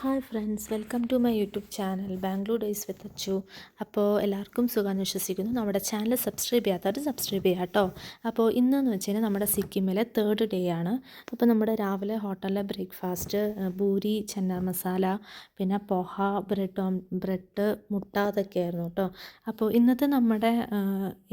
Hi friends, welcome to my YouTube channel Bangalore days with Achu. അപ്പോൾ എല്ലാവർക്കും സുഖമെന്ന് വിശ്വസിക്കുന്നു. നമ്മുടെ ചാനൽ സബ്സ്ക്രൈബ് ചെയ്യാത്തവർ സബ്സ്ക്രൈബ് ചെയ്യുക കേട്ടോ. അപ്പോൾ ഇന്നെന്ന് വെച്ച് കഴിഞ്ഞാൽ നമ്മുടെ സിക്കിമിലെ 3rd ഡേ ആണ്. അപ്പോൾ നമ്മുടെ രാവിലെ ഹോട്ടലിലെ ബ്രേക്ക്ഫാസ്റ്റ് പൂരി, ചന്ന മസാല, പിന്നെ പോഹ, ബ്രെഡ്, മുട്ട അതൊക്കെയായിരുന്നു കേട്ടോ. അപ്പോൾ ഇന്നത്തെ നമ്മുടെ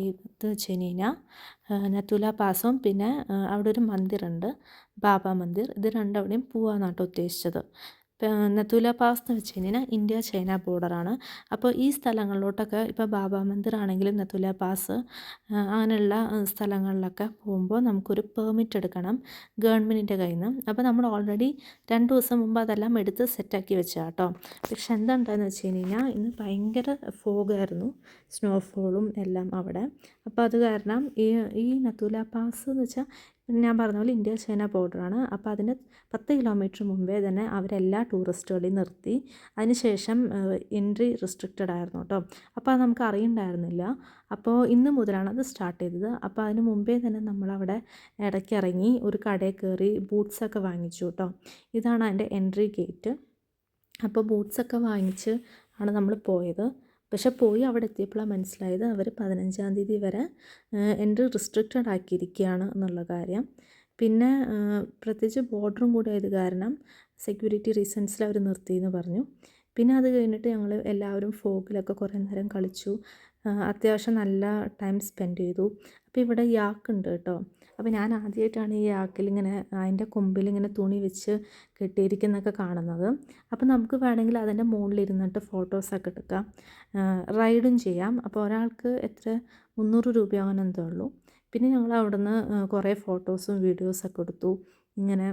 ഇത് വെച്ച് കഴിഞ്ഞാൽ നത്തുല പാസും പിന്നെ അവിടെ ഒരു മന്ദിറുണ്ട്, ബാബ മന്ദിർ. ഇത് രണ്ടവിടെയും പോവാന്നാട്ടോ ഉദ്ദേശിച്ചത്. നത്തുല പാസ് എന്ന് വെച്ച് കഴിഞ്ഞാൽ ഇന്ത്യ ചൈന ബോർഡറാണ്. അപ്പോൾ ഈ സ്ഥലങ്ങളിലോട്ടൊക്കെ ഇപ്പോൾ ബാബ മന്ദിർ ആണെങ്കിലും നത്തുല പാസ് അങ്ങനെയുള്ള സ്ഥലങ്ങളിലൊക്കെ പോകുമ്പോൾ നമുക്കൊരു പെർമിറ്റ് എടുക്കണം ഗവൺമെൻറ്റിൻ്റെ കയ്യിൽ നിന്ന്. അപ്പോൾ നമ്മൾ ഓൾറെഡി 2 ദിവസം മുമ്പ് അതെല്ലാം എടുത്ത് സെറ്റാക്കി വെച്ചാൽ കേട്ടോ. പക്ഷെ എന്താണെന്ന് വെച്ച് കഴിഞ്ഞാൽ ഇന്ന് ഭയങ്കര ഫോഗായിരുന്നു, സ്നോഫോളും എല്ലാം അവിടെ. അപ്പോൾ അത് കാരണം ഈ നത്തുല പാസ് എന്ന് വെച്ചാൽ ഞാൻ പറഞ്ഞ പോലെ ഇന്ത്യ ചൈന ബോർഡറാണ്. അപ്പോൾ അതിന് 10 കിലോമീറ്റർ മുമ്പേ തന്നെ അവരെല്ലാ ടൂറിസ്റ്റുകളെയും നിർത്തി. അതിനുശേഷം എൻട്രി റെസ്ട്രിക്റ്റഡ് ആയിരുന്നു കേട്ടോ. അപ്പോൾ അത് നമുക്ക് അറിയണ്ടായിരുന്നില്ല. അപ്പോൾ ഇന്ന് മുതലാണ് അത് സ്റ്റാർട്ട് ചെയ്തത്. അപ്പോൾ അതിന് മുമ്പേ തന്നെ നമ്മളവിടെ ഇടയ്ക്ക് ഇറങ്ങി ഒരു കടയിൽ കയറി ബൂട്ട്സൊക്കെ വാങ്ങിച്ചു കേട്ടോ. ഇതാണ് അതിൻ്റെ എൻട്രി ഗേറ്റ്. അപ്പോൾ ബൂട്ട്സൊക്കെ വാങ്ങിച്ച് ആണ് നമ്മൾ പോയത്. പക്ഷെ പോയി അവിടെ എത്തിയപ്പോഴാണ് മനസ്സിലായത് അവർ 15-ാം തീയതി വരെ എൻട്രി റെസ്ട്രിക്റ്റഡ് ആക്കിയിരിക്കുകയാണ് എന്നുള്ള കാര്യം. പിന്നെ പ്രത്യേകിച്ച് ബോർഡറും കൂടെ ആയത് കാരണം സെക്യൂരിറ്റി റീസൺസിൽ അവർ നിർത്തിയെന്ന് പറഞ്ഞു. പിന്നെ അത് കഴിഞ്ഞിട്ട് ഞങ്ങൾ എല്ലാവരും ഫോഗിലൊക്കെ കുറേ നേരം കളിച്ചു. അത്യാവശ്യം നല്ല ടൈം സ്പെൻഡ് ചെയ്തു. അപ്പോൾ ഇവിടെ യാക്കുണ്ട് കേട്ടോ. അപ്പോൾ ഞാൻ ആദ്യമായിട്ടാണ് ഈ യാക്കിലിങ്ങനെ അതിൻ്റെ കൊമ്പിലിങ്ങനെ തുണി വെച്ച് കെട്ടിയിരിക്കുന്നതൊക്കെ കാണുന്നത്. അപ്പോൾ നമുക്ക് വേണമെങ്കിൽ അതിൻ്റെ മുകളിലിരുന്നിട്ട് ഫോട്ടോസൊക്കെ എടുക്കാം, റൈഡും ചെയ്യാം. അപ്പോൾ ഒരാൾക്ക് എത്ര 300 രൂപ അങ്ങനെ എന്തോ ഉള്ളൂ. പിന്നെ ഞങ്ങൾ അവിടുന്ന് കുറേ ഫോട്ടോസും വീഡിയോസൊക്കെ എടുത്തു, ഇങ്ങനെ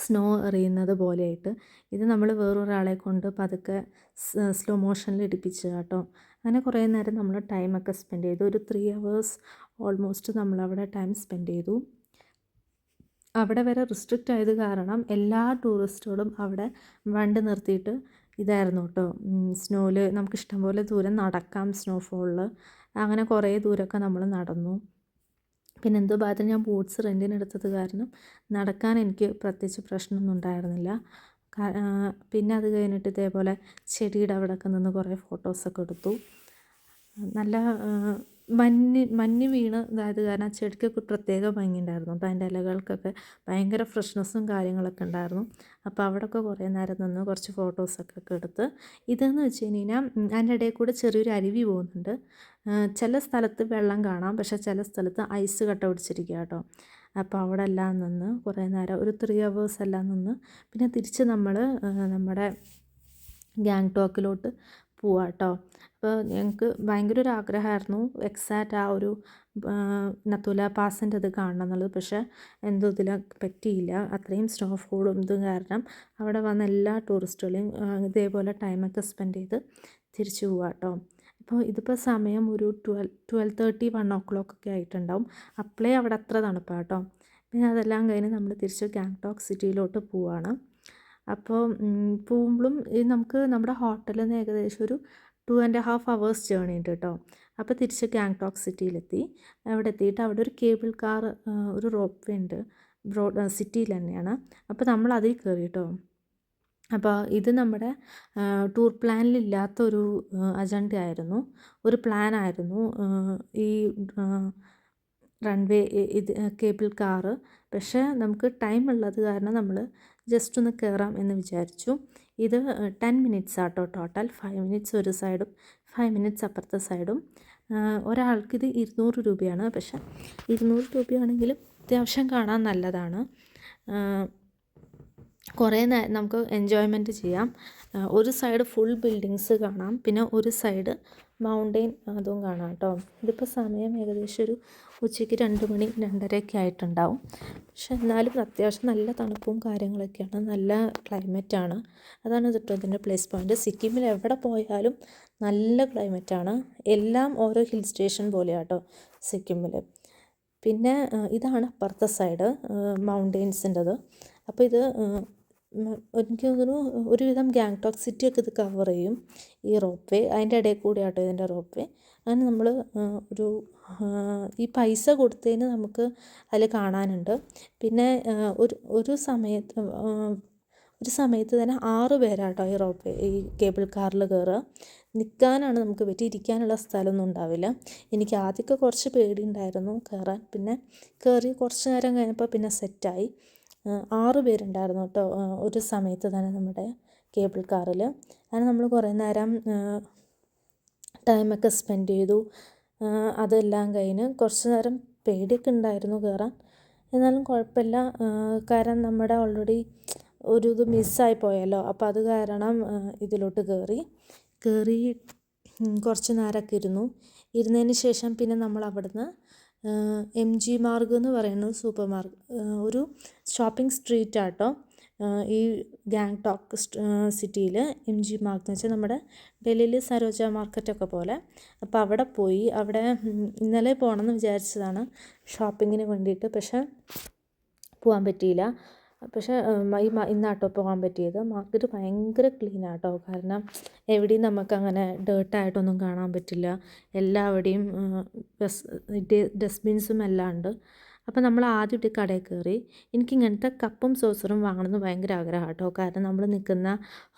സ്നോ എറിയുന്നത് പോലെയായിട്ട്. ഇത് നമ്മൾ വേറൊരാളെ കൊണ്ട് പതുക്കെ സ്ലോ മോഷനിൽ ഇടിപ്പിച്ചു കേട്ടോ. അങ്ങനെ കുറേ നേരം നമ്മൾ ടൈമൊക്കെ സ്പെൻഡ് ചെയ്തു. ഒരു 3 hours ഓൾമോസ്റ്റ് നമ്മളവിടെ ടൈം സ്പെൻഡ് ചെയ്തു. അവിടെ വരെ റിസ്ട്രിക്റ്റ് ആയത് കാരണം എല്ലാ ടൂറിസ്റ്റുകളും അവിടെ വണ്ടി നിർത്തിയിട്ട് ഇതായിരുന്നു കേട്ടോ, സ്നോയിൽ നമുക്ക് ഇഷ്ടംപോലെ ദൂരം നടക്കാം സ്നോഫോളിൽ. അങ്ങനെ കുറേ ദൂരമൊക്കെ നമ്മൾ നടന്നു. പിന്നെ എന്തോ ഭാഗത്തിന് ഞാൻ ബൂട്ട്സ് റെൻറ്റിന് എടുത്തത് കാരണം നടക്കാൻ എനിക്ക് പ്രത്യേകിച്ച് പ്രശ്നമൊന്നും ഉണ്ടായിരുന്നില്ല. പിന്നെ അത് കഴിഞ്ഞിട്ട് ഇതേപോലെ ചെടിയുടെ അവിടെയൊക്കെ നിന്ന് കുറേ ഫോട്ടോസൊക്കെ എടുത്തു. നല്ല മഞ്ഞ് വീണ് ഇതായത് കാരണം ചെടിക്കൊക്കെ പ്രത്യേക ഭംഗിയുണ്ടായിരുന്നു. അപ്പോൾ അതിൻ്റെ ഇലകൾക്കൊക്കെ ഭയങ്കര ഫ്രഷ്നെസ്സും കാര്യങ്ങളൊക്കെ ഉണ്ടായിരുന്നു. അപ്പോൾ അവിടെയൊക്കെ കുറേ നേരം നിന്ന് കുറച്ച് ഫോട്ടോസൊക്കെ എടുത്ത്. ഇതെന്ന് വെച്ച് കഴിഞ്ഞാൽ അതിൻ്റെ ഇടയിൽ കൂടെ ചെറിയൊരു അരുവി പോകുന്നുണ്ട്. ചില സ്ഥലത്ത് വെള്ളം കാണാം, പക്ഷേ ചില സ്ഥലത്ത് ഐസ് കട്ട പിടിച്ചിരിക്കുക കേട്ടോ. അപ്പോൾ അവിടെ എല്ലാം നിന്ന് കുറേ നേരം ഒരു 3 hours എല്ലാം നിന്ന് പിന്നെ തിരിച്ച് നമ്മൾ നമ്മുടെ ഗാങ്ടോക്കിലോട്ട് പോവാം കേട്ടോ. അപ്പോൾ ഞങ്ങൾക്ക് ഭയങ്കര ഒരു ആഗ്രഹമായിരുന്നു എക്സാക്റ്റ് ആ ഒരു നത്തുല പാസിൻ്റെ ഇത് കാണണം എന്നുള്ളത്. പക്ഷേ എന്തോ ഇതിൽ പറ്റിയില്ല. അത്രയും സ്നോഫോളും ഇതും കാരണം അവിടെ വന്ന എല്ലാ ടൂറിസ്റ്റുകളെയും ഇതേപോലെ ടൈമൊക്കെ സ്പെൻഡ് ചെയ്ത് തിരിച്ചു പോവാം കേട്ടോ. അപ്പോൾ ഇതിപ്പോൾ സമയം ഒരു 12:30, 1 o'clock ഒക്കെ ആയിട്ടുണ്ടാവും. അപ്പോഴേ അവിടെ അത്ര തണുപ്പാണ് കേട്ടോ. പിന്നെ അതെല്ലാം കഴിഞ്ഞ് നമ്മൾ തിരിച്ച് ഗാങ്ടോക്ക് സിറ്റിയിലോട്ട് പോവുകയാണ്. അപ്പോൾ പോകുമ്പോഴും നമുക്ക് നമ്മുടെ ഹോട്ടലിൽ നിന്ന് ഏകദേശം ഒരു 2.5 hours ജേർണി ഉണ്ട് കേട്ടോ. അപ്പോൾ തിരിച്ച് ഗാങ്ടോക്ക് സിറ്റിയിലെത്തി. അവിടെ എത്തിയിട്ട് അവിടെ ഒരു കേബിൾ കാർ, ഒരു റോപ്പ് വേ ഉണ്ട് സിറ്റിയിൽ തന്നെയാണ്. അപ്പോൾ നമ്മൾ അതിൽ കയറി കേട്ടോ. അപ്പോൾ ഇത് നമ്മുടെ ടൂർ പ്ലാനിലില്ലാത്തൊരു അജണ്ട ആയിരുന്നു, ഒരു പ്ലാനായിരുന്നു ഈ റൺവേ ഇത് കേബിൾ കാറ്. പക്ഷേ നമുക്ക് ടൈം ഉള്ളത് കാരണം നമ്മൾ ജസ്റ്റ് ഒന്ന് കയറാം എന്ന് വിചാരിച്ചു. ഇത് 10 minutes ആട്ടോ ടോട്ടൽ. 5 minutes ഒരു സൈഡും 5 minutes അപ്പുറത്തെ സൈഡും. ഒരാൾക്കിത് 200 രൂപയാണ്. പക്ഷേ 200 രൂപയാണെങ്കിലും അത്യാവശ്യം കാണാൻ നല്ലതാണ്. കുറേ നമുക്ക് എൻജോയ്മെൻറ്റ് ചെയ്യാം. ഒരു സൈഡ് ഫുൾ ബിൽഡിങ്സ് കാണാം, പിന്നെ ഒരു സൈഡ് മൗണ്ടെയിൻ അതും കാണാം കേട്ടോ. ഇതിപ്പോൾ സമയം ഏകദേശം ഒരു ഉച്ചയ്ക്ക് 2 മണി 2:30 ആയിട്ടുണ്ടാവും. പക്ഷെ എന്നാലും അത്യാവശ്യം നല്ല തണുപ്പും കാര്യങ്ങളൊക്കെയാണ്, നല്ല ക്ലൈമറ്റാണ്. അതാണ് കേട്ടോ ഇതിൻ്റെ പ്ലേസ് പോയിൻറ്റ്. സിക്കിമിൽ എവിടെ പോയാലും നല്ല ക്ലൈമറ്റാണ്. എല്ലാം ഓരോ ഹിൽ സ്റ്റേഷൻ പോലെയാണ് കേട്ടോ സിക്കിമിൽ. പിന്നെ ഇതാണ് അപ്പുറത്തെ സൈഡ് മൗണ്ടെയിൻസിൻ്റെത്. അപ്പോൾ ഇത് എനിക്ക് തോന്നുന്നു ഒരുവിധം ഗാങ്ടോക്ക് സിറ്റിയൊക്കെ ഇത് കവർ ചെയ്യും ഈ റോപ്പ് വേ. അതിൻ്റെ ഇടയിൽ കൂടെ ആട്ടോ ഇതിൻ്റെ റോപ്പ് വേ. അങ്ങനെ നമ്മൾ ഒരു ഈ പൈസ കൊടുത്തതിന് നമുക്ക് അതിൽ കാണാനുണ്ട്. പിന്നെ ഒരു സമയത്ത് ഒരു സമയത്ത് തന്നെ 6 പേരാട്ടോ ഈ കേബിൾ കാറിൽ കയറുക. നിൽക്കാനാണ് നമുക്ക് പറ്റി, ഇരിക്കാനുള്ള സ്ഥലമൊന്നും ഉണ്ടാവില്ല. എനിക്ക് ആദ്യമൊക്കെ കുറച്ച് പേടിയുണ്ടായിരുന്നു കയറാൻ, പിന്നെ കയറി കുറച്ച് നേരം കഴിഞ്ഞപ്പോൾ പിന്നെ സെറ്റായി. 6 പേരുണ്ടായിരുന്നു കേട്ടോ ഒരു സമയത്ത് തന്നെ നമ്മുടെ കേബിൾ കാറിൽ. അങ്ങനെ നമ്മൾ കുറേ നേരം ടൈമൊക്കെ സ്പെൻഡ് ചെയ്തു. അതെല്ലാം കഴിഞ്ഞ് കുറച്ച് നേരം പേടിയൊക്കെ ഉണ്ടായിരുന്നു കയറാൻ, എന്നാലും കുഴപ്പമില്ല. കാരണം നമ്മുടെ ഓൾറെഡി ഒരു ഇത് മിസ്സായി പോയല്ലോ, അപ്പോൾ അത് കാരണം ഇതിലോട്ട് കയറി കുറച്ച് നേരമൊക്കെ ഇരുന്നതിന് ശേഷം പിന്നെ നമ്മൾ അവിടുന്ന് MG മാർഗ് എന്ന് പറയുന്ന ഒരു ഷോപ്പിംഗ് സ്ട്രീറ്റ് ആട്ടോ ഈ ഗാങ്ടോക്ക് സിറ്റിയിൽ. MG മാർഗ് എന്ന് വെച്ചാൽ നമ്മുടെ ഡൽഹിയിൽ സരോജ മാർക്കറ്റൊക്കെ പോലെ. അപ്പോൾ അവിടെ പോയി. അവിടെ ഇന്നലെ പോകണമെന്ന് വിചാരിച്ചതാണ് ഷോപ്പിങ്ങിന് വേണ്ടിയിട്ട്, പക്ഷേ പോകാൻ പറ്റിയില്ല. പക്ഷേ ഇന്നാട്ടോ പോകാൻ പറ്റിയത്. മാർക്കറ്റ് ഭയങ്കര ക്ലീനാട്ടോ, കാരണം എവിടെയും നമുക്കങ്ങനെ ഡേർട്ടായിട്ടൊന്നും കാണാൻ പറ്റില്ല. എല്ലാവിടെയും ഡസ്റ്റ്ബിൻസും എല്ലാം ഉണ്ട്. അപ്പോൾ നമ്മൾ ആദ്യം ഇട്ട് കടയിൽ കയറി. എനിക്കിങ്ങനത്തെ കപ്പും സോസറും വാങ്ങണമെന്ന് ഭയങ്കര ആഗ്രഹം കേട്ടോ, കാരണം നമ്മൾ നിൽക്കുന്ന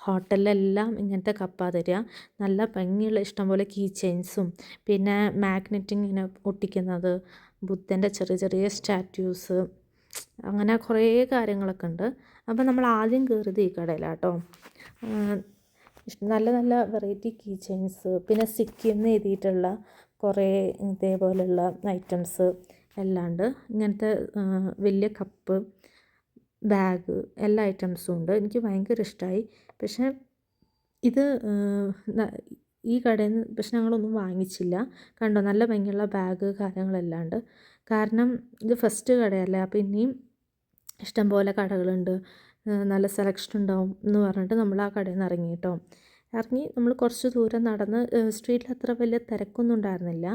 ഹോട്ടലിലെല്ലാം ഇങ്ങനത്തെ കപ്പാണ് തരിക. നല്ല ഭംഗിയുള്ള ഇഷ്ടംപോലെ കീ ചെയിൻസും പിന്നെ മാഗ്നറ്റിങ് ഇങ്ങനെ ഒട്ടിക്കുന്നത്, ബുദ്ധൻ്റെ ചെറിയ ചെറിയ സ്റ്റാറ്റ്യൂസ്, അങ്ങനെ കുറേ കാര്യങ്ങളൊക്കെ ഉണ്ട്. അപ്പോൾ നമ്മൾ ആദ്യം കയറിയത് ഈ കടയിലാട്ടോ. നല്ല നല്ല വെറൈറ്റി കീ ചെയിൻസ്, പിന്നെ സിക്കിം എഴുതിയിട്ടുള്ള കുറേ ഇതേപോലെയുള്ള ഐറ്റംസ് എല്ലാം ഉണ്ട്. ഇങ്ങനത്തെ വലിയ കപ്പ്, ബാഗ്, എല്ലാ ഐറ്റംസും ഉണ്ട്. എനിക്ക് ഭയങ്കര ഇഷ്ടമായി. പക്ഷേ ഇത് ഈ കടയിൽ നിന്ന് പക്ഷെ ഞങ്ങളൊന്നും വാങ്ങിച്ചില്ല. കണ്ടോ, നല്ല ഭംഗിയുള്ള ബാഗ് കാര്യങ്ങളെല്ലാം ഉണ്ട്. കാരണം ഇത് ഫസ്റ്റ് കടയല്ലേ, അപ്പോൾ ഇനിയും ഇഷ്ടംപോലെ കടകളുണ്ട്, നല്ല സെലക്ഷൻ ഉണ്ടാവും എന്ന് പറഞ്ഞിട്ട് നമ്മൾ ആ കടയിൽ നിന്ന് ഇറങ്ങി നമ്മൾ കുറച്ച് ദൂരം നടന്ന്. സ്ട്രീറ്റിൽ അത്ര വലിയ തിരക്കൊന്നും ഉണ്ടായിരുന്നില്ല,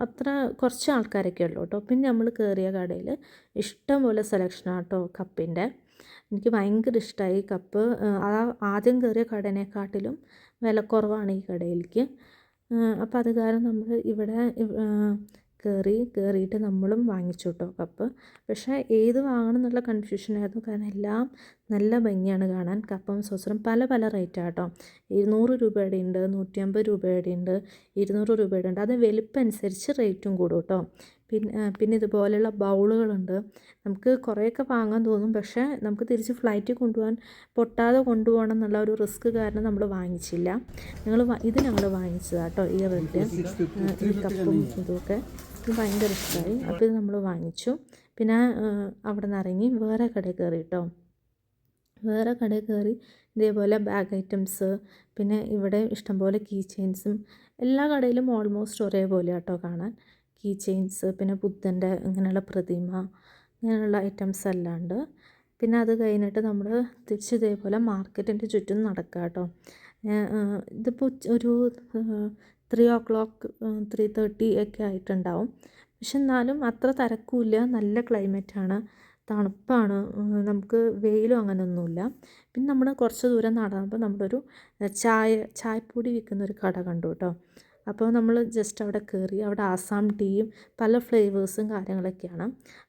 അത്ര കുറച്ച് ആൾക്കാരൊക്കെ ഉള്ളൂ കേട്ടോ. പിന്നെ നമ്മൾ കയറിയ കടയിൽ ഇഷ്ടംപോലെ സെലക്ഷനാണ് കേട്ടോ കപ്പിൻ്റെ. എനിക്ക് ഭയങ്കര ഇഷ്ടമായി കപ്പ്. ആദ്യം കയറിയ കടേനെക്കാട്ടിലും വിലക്കുറവാണ് ഈ കടയിലേക്ക്. അപ്പോൾ അത് കാരണം നമ്മൾ ഇവിടെ കയറിയിട്ട് നമ്മളും വാങ്ങിച്ചു കേട്ടോ കപ്പ്. പക്ഷേ ഏത് വാങ്ങണം എന്നുള്ള കൺഫ്യൂഷനായിരുന്നു, കാരണം എല്ലാം നല്ല ഭംഗിയാണ് കാണാൻ. കപ്പും സോസറും പല പല റേറ്റാണ് കേട്ടോ. 200 രൂപയുടെ ഉണ്ട്, 150 രൂപയുടെ ഉണ്ട്, 200 രൂപയുടെ ഉണ്ട്. അത് വലിപ്പം അനുസരിച്ച് റേറ്റും കൂടും കേട്ടോ. പിന്നെ ഇതുപോലെയുള്ള ബൗളുകളുണ്ട്. നമുക്ക് കുറേയൊക്കെ വാങ്ങാൻ തോന്നും, പക്ഷേ നമുക്ക് തിരിച്ച് ഫ്ലൈറ്റിൽ പൊട്ടാതെ കൊണ്ടുപോകണം എന്നുള്ള ഒരു റിസ്ക് കാരണം നമ്മൾ വാങ്ങിച്ചില്ല. ഞങ്ങൾ വാങ്ങിച്ചതാണ് കേട്ടോ ഈ റെഡ് ഈ കപ്പും ഇതൊക്കെ. ഭയങ്കര ഇഷ്ടമായി. അപ്പോൾ ഇത് നമ്മൾ വാങ്ങിച്ചു. പിന്നെ അവിടെ നിന്ന് ഇറങ്ങി വേറെ കടയിൽ കയറി കേട്ടോ. വേറെ കടയിൽ കയറി ഇതേപോലെ ബാഗ് ഐറ്റംസ്, പിന്നെ ഇവിടെ ഇഷ്ടംപോലെ കീ ചെയിൻസും. എല്ലാ കടയിലും ഓൾമോസ്റ്റ് ഒരേപോലെ കേട്ടോ കാണാൻ. കീ ചെയിൻസ്, പിന്നെ ബുദ്ധൻ്റെ ഇങ്ങനെയുള്ള പ്രതിമ, ഇങ്ങനെയുള്ള ഐറ്റംസ് എല്ലാം ഉണ്ട്. പിന്നെ അത് കഴിഞ്ഞിട്ട് നമ്മൾ തിരിച്ച് ഇതേപോലെ മാർക്കറ്റിൻ്റെ ചുറ്റും നടക്കുക കേട്ടോ. ഇതിപ്പോൾ ഒരു 3 o'clock 3:30 ഒക്കെ ആയിട്ടുണ്ടാവും. പക്ഷെ എന്നാലും അത്ര തിരക്കുമില്ല, നല്ല ക്ലൈമറ്റാണ്, തണുപ്പാണ്, നമുക്ക് വെയിലും അങ്ങനെയൊന്നുമില്ല. പിന്നെ നമ്മൾ കുറച്ച് ദൂരം നടന്നപ്പോൾ നമ്മളൊരു ചായപ്പൊടി വിൽക്കുന്നൊരു കട കണ്ടു കേട്ടോ. അപ്പോൾ നമ്മൾ ജസ്റ്റ് അവിടെ കയറി. അവിടെ ആസാം ടീയും പല ഫ്ലേവേഴ്സും കാര്യങ്ങളൊക്കെയാണ്.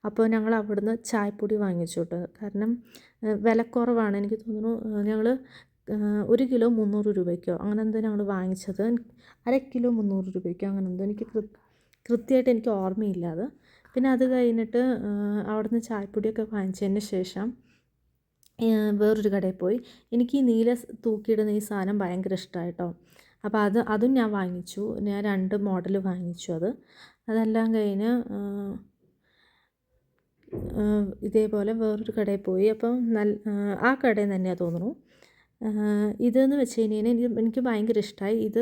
അപ്പോൾ ഞങ്ങൾ അവിടുന്ന് ചായപ്പൊടി വാങ്ങിച്ചു കേട്ടോ, കാരണം വിലക്കുറവാണ്. എനിക്ക് തോന്നുന്നു ഞങ്ങൾ 1 കിലോ 300 രൂപയ്ക്കോ അങ്ങനെ എന്തോ ഞങ്ങൾ വാങ്ങിച്ചത്. 1/2 കിലോ 300 രൂപയ്ക്കോ അങ്ങനെ എന്തോ, എനിക്ക് കൃത്യമായിട്ട് എനിക്ക് ഓർമ്മയില്ല അത്. പിന്നെ അത് കഴിഞ്ഞിട്ട് അവിടുന്ന് ചായപ്പൊടിയൊക്കെ വാങ്ങിച്ചതിന് ശേഷം വേറൊരു കടയിൽ പോയി. എനിക്ക് ഈ നീല തൂക്കിയിടുന്ന ഈ സാധനം ഭയങ്കര ഇഷ്ടമായി കേട്ടോ. അപ്പോൾ അതും ഞാൻ വാങ്ങിച്ചു. ഞാൻ 2 മോഡൽ വാങ്ങിച്ചു. അതെല്ലാം കഴിഞ്ഞ് ഇതേപോലെ വേറൊരു കടയിൽ പോയി. അപ്പം ആ കടയിൽ തന്നെയാണ് തോന്നുന്നു. ഇതെന്ന് വെച്ച് കഴിഞ്ഞാൽ എനിക്ക് ഭയങ്കര ഇഷ്ടമായി. ഇത്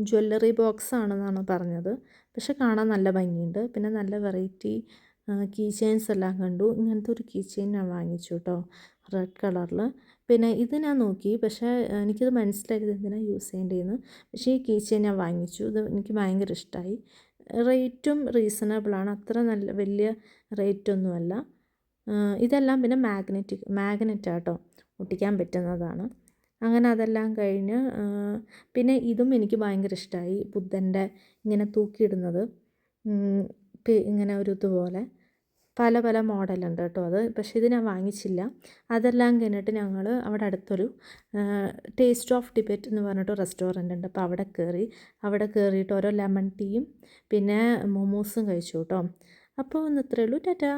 ജ്വല്ലറി ബോക്സ് ആണെന്നാണ് പറഞ്ഞത്, പക്ഷെ കാണാൻ നല്ല ഭംഗിയുണ്ട്. പിന്നെ നല്ല വെറൈറ്റി കീ ചെയിൻസ് എല്ലാം കണ്ടു. ഇങ്ങനത്തെ ഒരു കീ ചെയിൻ ഞാൻ വാങ്ങിച്ചു കേട്ടോ, റെഡ് കളറിൽ. പിന്നെ ഇത് ഞാൻ നോക്കി, പക്ഷേ എനിക്കിത് മനസ്സിലായത് എന്തിനാണ് യൂസ് ചെയ്യേണ്ടതെന്ന്. പക്ഷേ ഈ കീ ചെയിൻ ഞാൻ വാങ്ങിച്ചു. ഇത് എനിക്ക് ഭയങ്കര ഇഷ്ടമായി. റേറ്റും റീസണബിളാണ്, അത്ര നല്ല വലിയ റേറ്റൊന്നുമല്ല. ഇതെല്ലാം പിന്നെ മാഗ്നറ്റാട്ടോ, ഒട്ടിക്കാൻ പറ്റുന്നതാണ്. അങ്ങനെ അതെല്ലാം കഴിഞ്ഞ് പിന്നെ ഇതും എനിക്ക് ഭയങ്കര ഇഷ്ടമായി. ബുദ്ധൻ്റെ ഇങ്ങനെ തൂക്കിയിടുന്നത്, ഇങ്ങനെ ഒരു ഇതുപോലെ പല പല മോഡലുണ്ട് കേട്ടോ അത്. പക്ഷേ ഇത് ഞാൻ വാങ്ങിച്ചില്ല. അതെല്ലാം കഴിഞ്ഞിട്ട് ഞങ്ങൾ അവിടെ അടുത്തൊരു ടേസ്റ്റ് ഓഫ് ടിബറ്റ് എന്ന് പറഞ്ഞിട്ട് റെസ്റ്റോറൻ്റ് ഉണ്ട്. അപ്പോൾ അവിടെ കയറിയിട്ട് ഓരോ ലെമൺ ടീയും പിന്നെ മൊമോസും കഴിച്ചു കേട്ടോ. അപ്പോൾ ഇന്ന് ഇത്രയേ ഉള്ളൂ. ടാറ്റാ.